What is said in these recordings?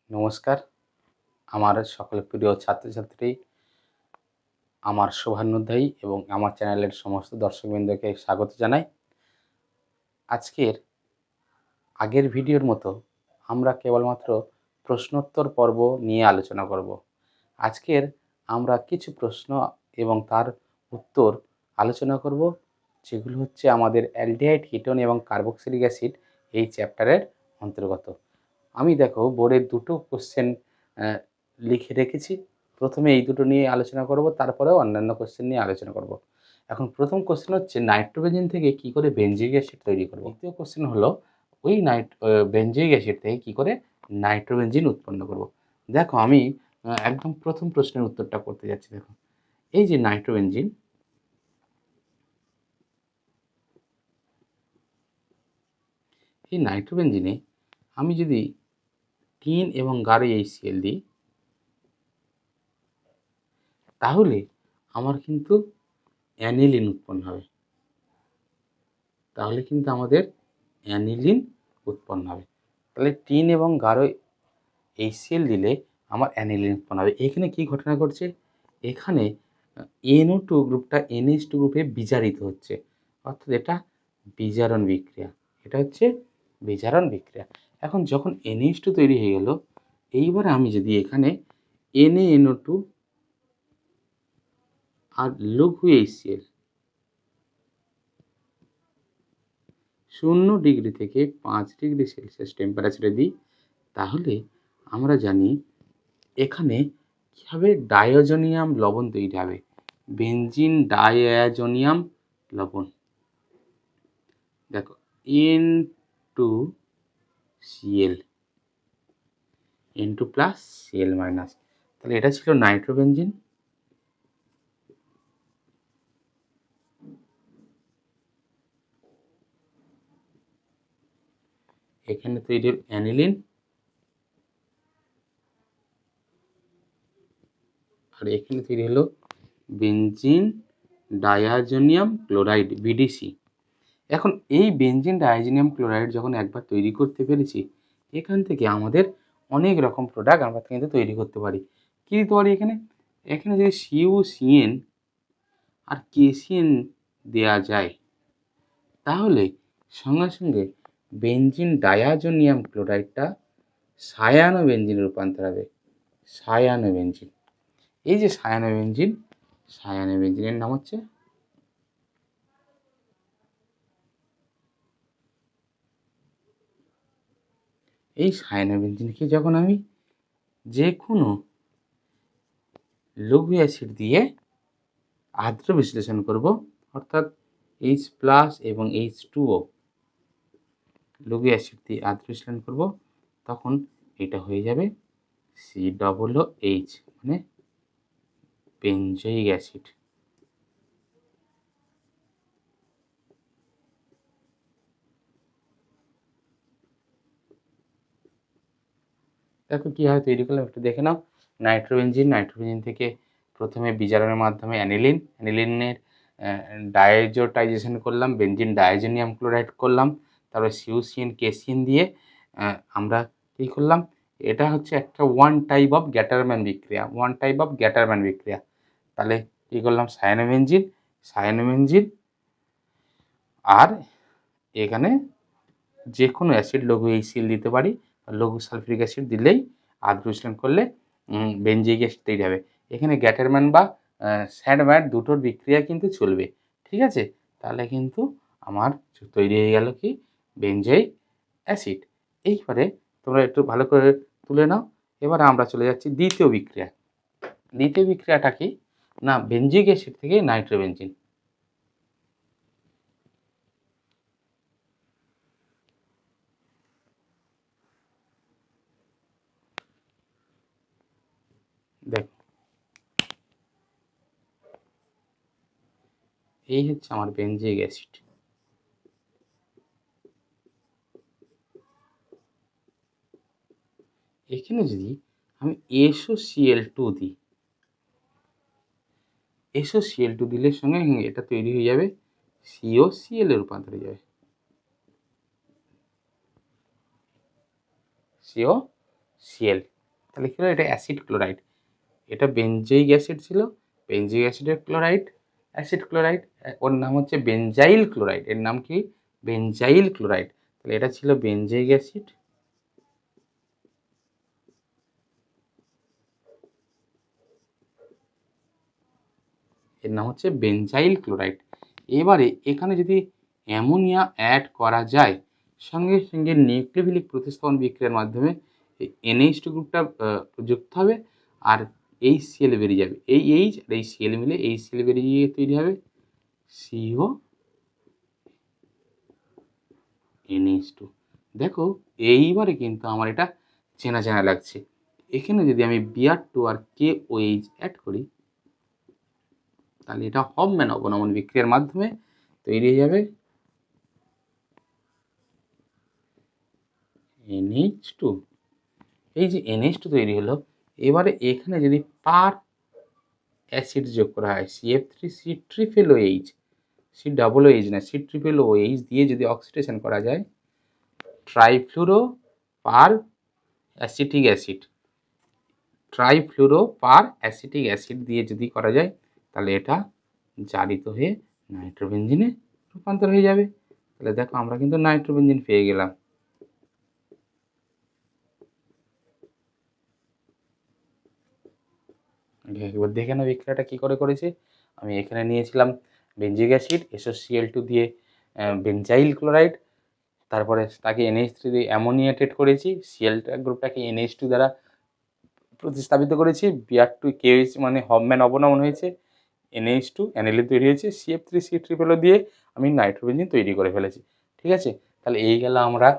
নমস্কার। আমার সকল প্রিয় ছাত্রছাত্রী, আমার শুভানুধ্যায়ী এবং আমার চ্যানেলের সমস্ত দর্শকবৃন্দকে স্বাগত জানাই। আজকের আগের ভিডিওর মতো আমরা কেবলমাত্র প্রশ্নোত্তর পর্ব নিয়ে আলোচনা করব। আজকের আমরা কিছু প্রশ্ন এবং তার উত্তর আলোচনা করব, যেগুলো হচ্ছে আমাদের অ্যালডিহাইড, কিটোন এবং কার্বক্সিলিক অ্যাসিড এই চ্যাপ্টারের অন্তর্গত। আমি দেখো বোর্ডের দুটো কোশ্চেন লিখে রেখেছি। প্রথমে এই দুটো নিয়ে আলোচনা করব, তারপরেও অন্যান্য কোশ্চেন নিয়ে আলোচনা করব। এখন প্রথম কোশ্চেন হচ্ছে নাইট্রোবেনজিন থেকে কি করে বেনজিক অ্যাসিড তৈরি করব। দ্বিতীয় কোশ্চেন হলো ওই বেনজিক অ্যাসিড থেকে কি করে নাইট্রোবেনজিন উৎপন্ন করব। দেখো আমি একদম প্রথম প্রশ্নের উত্তরটা করতে যাচ্ছি। দেখো এই যে নাইট্রোবেনজিন, এই নাইট্রোবেনজিনে আমি যদি টিন এবং গাঢ় HCl দিই, তাহলে আমার কিন্তু অ্যানিলিন উৎপন্ন হবে। তাহলে কিন্তু আমাদের অ্যানিলিন উৎপন্ন হবে। তাহলে টিন এবং গাঢ় HCl দিলে আমার অ্যানিলিন উৎপন্ন হবে। এখানে কি ঘটনা ঘটছে? এখানে NO2 গ্রুপটা NH2 গ্রুপে বিজারিত হচ্ছে, অর্থাৎ এটা বিজারণ বিক্রিয়া। এটা হচ্ছে বিজারণ বিক্রিয়া। এখন যখন NH2 তৈরি হয়ে গেল, এইবারে আমি যদি এখানে NaNO2 আর লঘু HCl 0 ডিগ্রি থেকে 5 ডিগ্রি সেলসিয়াস টেম্পারেচারে দিই, তাহলে আমরা জানি এখানে কীভাবে ডায়োজোনিয়াম লবণ তৈরি হবে। বেনজিন ডায়াজোনিয়াম লবণ। দেখো N2Cl, N2 plus Cl minus. তাহলে এটা ছিল নাইট্রোবেনজিন। এখানে তৈরি হল অ্যানিলিন, আর এখানে তৈরি হলো বেনজিন ডায়াজোনিয়াম ক্লোরাইড, BDC। এখন এই বেনজিন ডায়াজোনিয়াম ক্লোরাইড যখন একবার তৈরি করতে পেরেছি, এখান থেকে আমাদের অনেক রকম প্রোডাক্ট আমরা কিন্তু তৈরি করতে পারি। কী দিতে পারি এখানে? এখানে যদি CuCN আর KCN দেওয়া যায়, তাহলে সঙ্গে সঙ্গে বেনজিন ডায়াজোনিয়াম ক্লোরাইডটা সায়ানোবেনজিনে রূপান্তর হবে। সায়ানোবেনজিন। এই যে সায়ানোবেনজিন, সায়ানোবেনজিনের নাম হচ্ছে এই সায়ানোবেনজিনকে যখন আমি যে কোনো লঘু অ্যাসিড দিয়ে আদ্র বিশ্লেষণ করব, অর্থাৎ H+ এবং H2O লঘু অ্যাসিড দিয়ে আদ্র বিশ্লেষণ করব, তখন এটা হয়ে যাবে COOH, মানে বেনজোইক অ্যাসিড। দেখো কীভাবে তৈরি করলাম একটু দেখে নাও। নাইট্রোবেনজিন থেকে প্রথমে বিজারণের মাধ্যমে অ্যানিলিনের ডায়াজোটাইজেশন করলাম, বেনজিন ডায়াজোনিয়াম ক্লোরাইড করলাম, তারপরে CuCN KCN দিয়ে আমরা কী করলাম, এটা হচ্ছে একটা ওয়ান টাইপ অফ গ্যাটারম্যান বিক্রিয়া। তাহলে কী করলাম, সায়ানোবেনজিন আর এখানে যে কোনো অ্যাসিড লঘু HCl দিতে পারি, লঘু সালফিউরিক অ্যাসিড দিলেই আদ্র বিশ্লেষণ করলে বেনজিক অ্যাসিড তৈরি হবে। এখানে গ্যাটারম্যান বা স্যান্ডম্যান দুটোর বিক্রিয়া কিন্তু চলবে, ঠিক আছে? তাহলে কিন্তু আমার তৈরি হয়ে গেল কি, বেনজোইক অ্যাসিড। এইবারে তোমরা একটু ভালো করে তুলে নাও। এবার আমরা চলে যাচ্ছি দ্বিতীয় বিক্রিয়া। দ্বিতীয় বিক্রিয়াটা কি না, বেনজিক অ্যাসিড থেকে নাইট্রোবেনজিন। দেখো এই হচ্ছে আমার বেনজিক অ্যাসিড। এখানে যদি আমি SOCl2 দিই, SOCl2 দিলে সঙ্গে সঙ্গে এটা তৈরি হয়ে যাবে COCl এ রূপান্তর হয়ে যাবে, COCl। তাহলে কী হলো, এটা অ্যাসিড ক্লোরাইড। এটা বেঞ্জয়িক অ্যাসিড ছিল, বেঞ্জয়িক অ্যাসিডের ক্লোরাইড, অ্যাসিড ক্লোরাইড, ওর নাম হচ্ছে বেনজাইল ক্লোরাইড। এর নাম কি? Benzyl chloride. তাহলে এটা ছিল বেঞ্জয়িক অ্যাসিড, এর নাম হচ্ছে বেনজাইল ক্লোরাইড। এবারে এখানে যদি অ্যামোনিয়া অ্যাড করা যায়, সঙ্গে সঙ্গে নিউক্লিওফিলিক প্রতিস্থাপন বিক্রিয়ার মাধ্যমে এই NH2 গ্রুপটা যুক্ত হবে, আর HCl বেরিয়ে যাবে। এই H আর এই Cl মিলে HCl বেরিয়ে গিয়ে তৈরি হবে CO NH2। দেখো এইবারে কিন্তু আমার এটা চেনা চেনা লাগছে। এখানে যদি আমি Br2 আর KOH অ্যাড করি, তাহলে এটা হফম্যান অবনমন বিক্রিয়ার মাধ্যমে তৈরি হয়ে যাবে NH2। এই যে NH2 তৈরি হলো, এবারে এখানে যদি পার অ্যাসিড যোগ করা হয় CF3C ট্রিপল OH, COOH না, C-OOH দিয়ে যদি অক্সিডেশন করা যায়, ট্রাইফ্লুরো পার অ্যাসিটিক অ্যাসিড, ট্রাইফ্লুরো পার অ্যাসিটিক অ্যাসিড দিয়ে যদি করা যায়, তাহলে এটা জারিত হয়ে নাইট্রোবেনজিনে রূপান্তর হয়ে যাবে। তাহলে দেখো আমরা কিন্তু নাইট্রোবেনজিন পেয়ে গেলাম। একবার দেখে নাও বিক্রিয়াটা কী করে করেছে। আমি এখানে নিয়েছিলাম বেঞ্জিক অ্যাসিড, SOCl2 দিয়ে বেনজাইল ক্লোরাইড, তারপরে তাকে NH3 দিয়ে অ্যামোনিয়েটেড করেছি, Cl গ্রুপটাকে NH2 দ্বারা প্রতিস্থাপিত করেছি, Br2 KOH মানে হফম্যান অবনমন হয়েছে, NH2 অ্যানিলিন তৈরি হয়েছে, CF3C ট্রিপল দিয়ে আমি নাইট্রোবেনজিন তৈরি করে ফেলেছি। ঠিক আছে, তাহলে এই গেল আমরা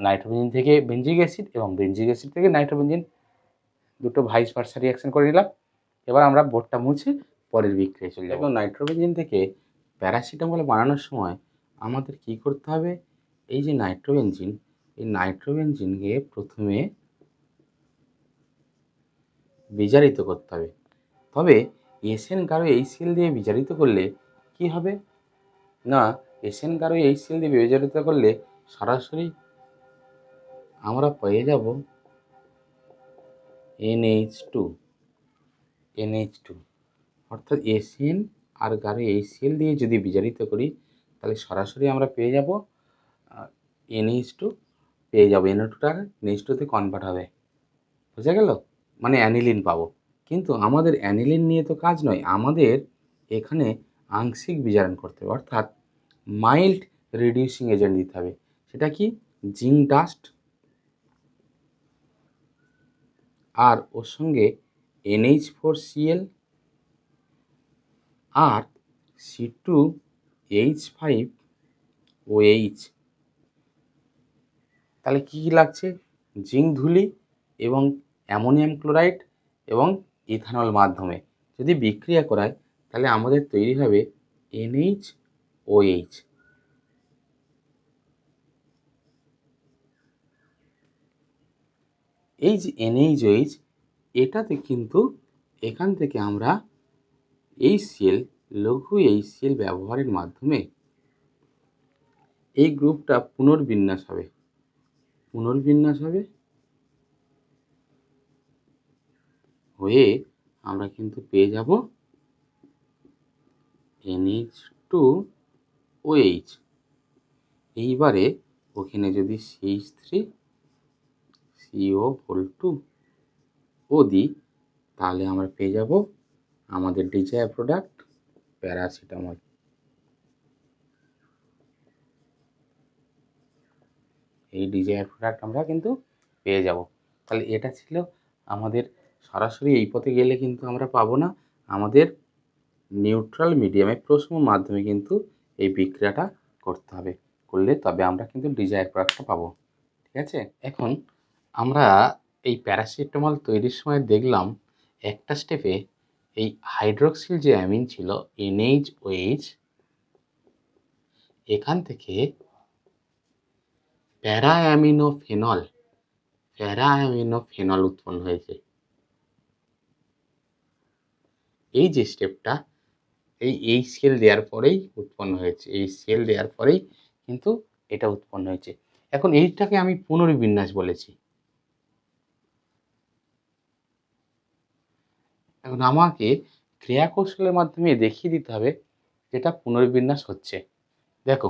নাইট্রোবেনজিন থেকে বেঞ্জিক অ্যাসিড এবং বেঞ্জিক অ্যাসিড থেকে নাইট্রোবেনজিন দুটো ভাইস ভার্সা রিয়াকশন করে নিলাম। এবার আমরা বোর্ডটা মুছে পরের বিক্রিয়ায় চলে যাব। নাইট্রোবেনজিন থেকে প্যারাসিটামল বানানোর সময় আমাদের কি করতে হবে, এই যে নাইট্রোবেনজিন, এই নাইট্রোবেনজিনকে প্রথমে বিজারিত করতে হবে। তবে SN-HCl দিয়ে বিজারিত করলে কি হবে না, SN-HCl দিয়ে বিজারিত করলে সরাসরি আমরা পেয়ে যাব NH2, অর্থাৎ SN আর HCl দিয়ে যদি বিজারিত করি, তাহলে সরাসরি আমরা পেয়ে যাব NH2 পেয়ে যাবো, NO2টা NH2তে কনভার্ট হবে। বোঝা গেল? মানে অ্যানিলিন পাবো। কিন্তু আমাদের অ্যানিলিন নিয়ে তো কাজ নয়, আমাদের এখানে আংশিক বিজারণ করতে হবে, অর্থাৎ মাইল্ড রিডিউসিং এজেন্ট দিতে হবে। সেটা কি? জিঙ্ক ডাস্ট, আর ওর সঙ্গে NH4Cl আর C2H5OH। তাহলে কী কী লাগছে? জিঙ্ক ধুলি এবং অ্যামোনিয়াম ক্লোরাইড এবং ইথানল মাধ্যমে যদি বিক্রিয়া করায়, তাহলে আমাদের তৈরি হবে NHOH। এই যে NHOH, এটাতে কিন্তু এখান থেকে আমরা HCl, লঘু HCl ব্যবহারের মাধ্যমে এই গ্রুপটা পুনর্বিন্যাস হবে, হয়ে আমরা কিন্তু পেয়ে যাব NH2OH। এইবারে ওখানে যদি CH3CO2 দিই, তাহলে আমরা পেয়ে যাব আমাদের ডিজায়ার প্রোডাক্ট প্যারাসিটামল। এই ডিজায়ার প্রোডাক্ট আমরা কিন্তু পেয়ে যাব। তাহলে এটা ছিল আমাদের, সরাসরি এই পথে গেলে কিন্তু আমরা পাবো না, আমাদের নিউট্রাল মিডিয়ামে প্রশ্ন মাধ্যমে কিন্তু এই বিক্রিয়াটা করতে হবে, করলে তবে আমরা কিন্তু ডিজায়ার প্রোডাক্টটা পাবো। ঠিক আছে, এখন আমরা এই প্যারাসিটামল তৈরির সময় দেখলাম একটা স্টেপে এই হাইড্রোক্সিল যে অ্যামিন ছিল NHOH, এখান থেকে প্যারাঅ্যামিনোফেনল উৎপন্ন হয়েছে। এই যে স্টেপটা এই HCl দেওয়ার পরেই উৎপন্ন হয়েছে, HCl দেওয়ার পরেই কিন্তু এটা উৎপন্ন হয়েছে। এখন এইটাকে আমি পুনর্বিন্যাস বলেছি। এখন আমাকে ক্রিয়া কৌশলের মাধ্যমে দেখিয়ে দিতে হবে যেটা পুনর্বিন্যাস হচ্ছে। দেখো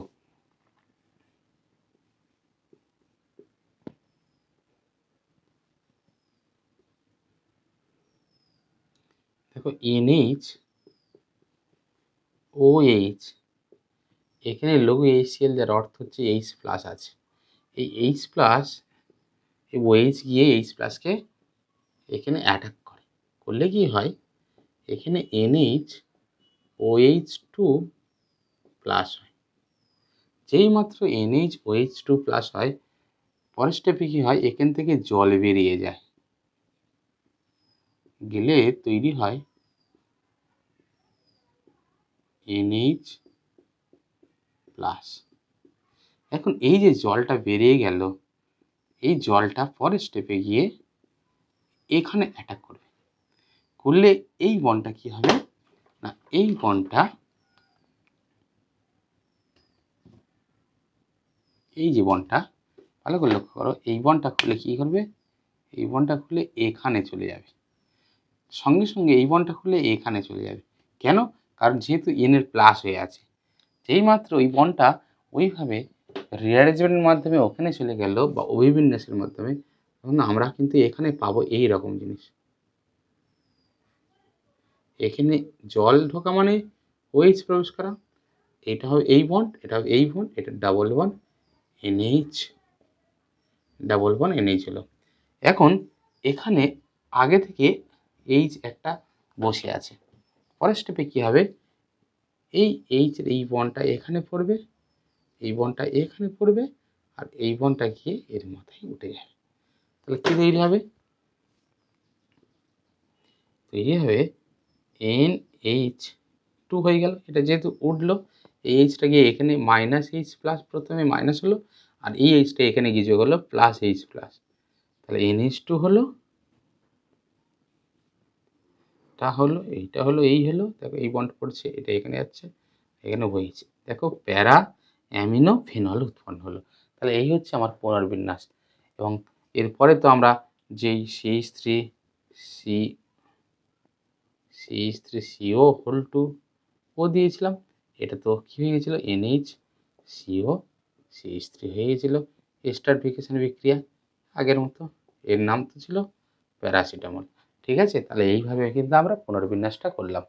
দেখো NH OH, এখানে লঘু HCl যার অর্থ হচ্ছে H প্লাস আছে। এই H প্লাস এই OH গিয়ে H প্লাসকে এখানে অ্যাটাক করে, করলে কি হয় এখানে NH OH2 প্লাস হয়। যেই মাত্র NH OH2 প্লাস হয়, পরের স্টেপে কি হয় এখান থেকে জল বেরিয়ে যায়, গেলে তৈরি হয় NH প্লাস। এখন এই যে জলটা বেরিয়ে গেল, এই জলটা পরের স্টেপে গিয়ে এখানে অ্যাটাক করবে, করলে এই বন্ডটা কি হবে না, এই বন্ডটা এই যে বন্ডটা ভালো করে লক্ষ্য করো, এই বন্ডটা খুলে কি করবে, এই বন্ডটা খুলে এখানে চলে যাবে, সঙ্গে সঙ্গে এই বন্ডটা খুলে এখানে চলে যাবে। কেন? কারণ যেহেতু এন এর প্লাস হয়ে আছে, যেই মাত্র ওই বন্ডটা ওইভাবে রিঅ্যারেঞ্জমেন্টের মাধ্যমে ওখানে চলে গেল বা অভিবিন্যাসের মাধ্যমে, তখন আমরা কিন্তু এখানে পাবো এই রকম জিনিস। এখানে জল ঢোকা মানে OH প্রবেশ করা, এটা হবে এই বন্ড, এটা হবে এই বন্ড, এটা double bond NH, double bond NH হলো। এখন এখানে আগে থেকে H একটা বসে আছে, পরের স্টেপে কী হবে, এই H এর এই বন্ডটা এখানে পড়বে, এই বন্ডটা এখানে পড়বে, আর এই বন্ডটা গিয়ে এর মাথায় উঠে যাবে। তাহলে কী তৈরি হবে, তৈরি হবে NH2 হয়ে গেল। এটা যেহেতু উঠলো, এই এইচটা গিয়ে এখানে মাইনাস H প্লাস, প্রথমে মাইনাস হলো, আর এই এইচটা এখানে গিয়ে যোগ হলো প্লাস H প্লাস, তাহলে NH2 হলো, এটা হলো, এইটা হলো, এই হলো, দেখো এই বন্ড পড়ছে, এটা এখানে যাচ্ছে, এখানে বইছে, দেখো প্যারা অ্যামিনো ফেনল উৎপন্ন হলো। তাহলে এই হচ্ছে আমার পুনর্বিন্যাস। এবং এরপরে তো আমরা যেই CH3CO হোল 2 ও দিয়েছিলাম, এটা তো কী হয়ে গেছিলো, NHCO CH3 হয়ে গেছিলো, এস্টারফিকেশন বিক্রিয়া আগের মতো, এর নাম তো ছিল প্যারাসিটামল। ঠিক আছে, তাহলে এইভাবে কিন্তু আমরা পুনর্বিন্যাসটা করলাম।